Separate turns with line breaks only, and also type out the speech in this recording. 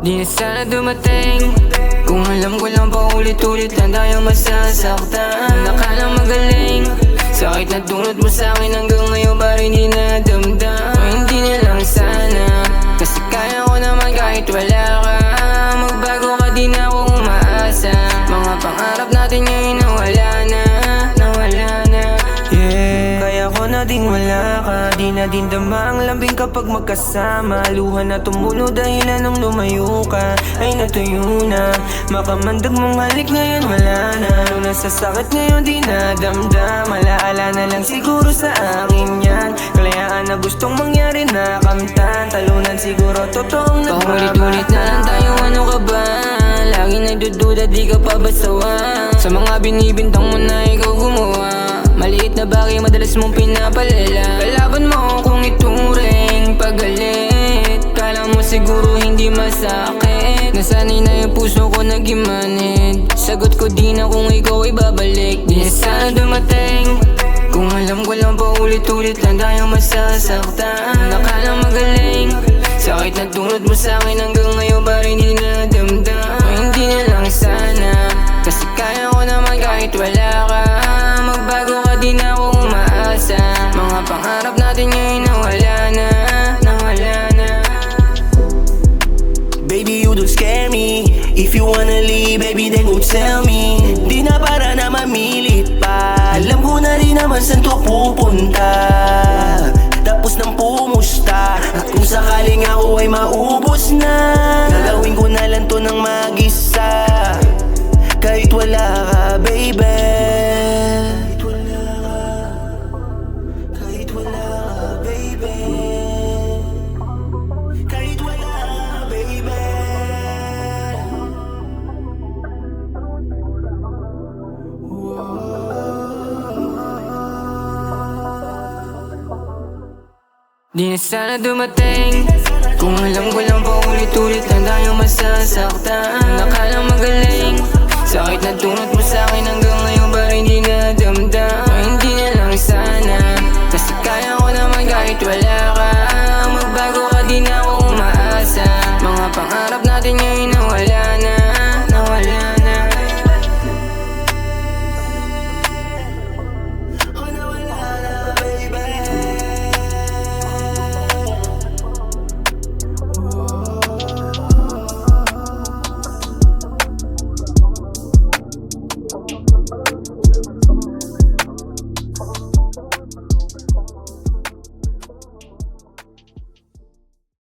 Di na sana dumating kung alam ko lang paulit-ulit lang tayo masasaktan. Nakalang magaling, sakit na tunot mo sa'kin hanggang ngayon ba rin dinadamdam. O hindi na lang sana, kasi kaya ko naman kahit wala ka. Magbago ka din ako umaasa, mga pangarap natin ngayon nawala na, nawala na.
Yeah, kaya ko na ding wala ka. Di na din dama ang lambing kapag magkasama. Luha na tumulo dahilan nung lumayo ka. Ay natuyo na, makamandag mong halik ngayon wala na. Nung nasasakit ngayon di nadamdam. Alaala na lang siguro sa akin yan. Kalayaan na gustong mangyari na kamtan. Talunan siguro totoong
paulit-ulit na lang tayo, ano ka ba? Laging nagdududa, di ka pa ba sawa? Sa mga binibintang mo na ikaw gumawa. Maliit na bagay madalas mong pinapalala. Kalaban mo kung ituring pagalit. Kala mo siguro hindi masakit. Nasanay na yung puso ko nag-imanid. Sagot ko di na kung ikaw ay babalik. Di na sana dumating kung alam ko lang paulit-ulit lang tayo masasaktan. Nakalang magaling, sakit na tunod mo sa'kin hanggang ngayon ba rin dinadamdam. O hindi na lang sana, kasi kaya ko naman kahit wala ka. Magbago ka din ako umaasa, mga pangarap natin ngayon nawala na, nawala na.
Baby, you don't scare me. If you wanna leave, baby, then go tell me. Di na para na mamilit pa. Alam ko na rin naman saan to pupunta. Tapos nang pumusta. At kung sakaling ako ay maubos na, gagawin ko na lang to ng mag-isa. Kahit wala ka, baby. Kahit wala ka, baby. Kahit wala ka, baby.
Di na sana dumating kung alam ko lang paulit-ulit lang tayo masasaktan. Nakalang magaling, sakit na tunot mo sa'kin hanggang ngayon ba rin dinadamdam. O hindi na lang sana, kasi kaya ko naman kahit wala ka.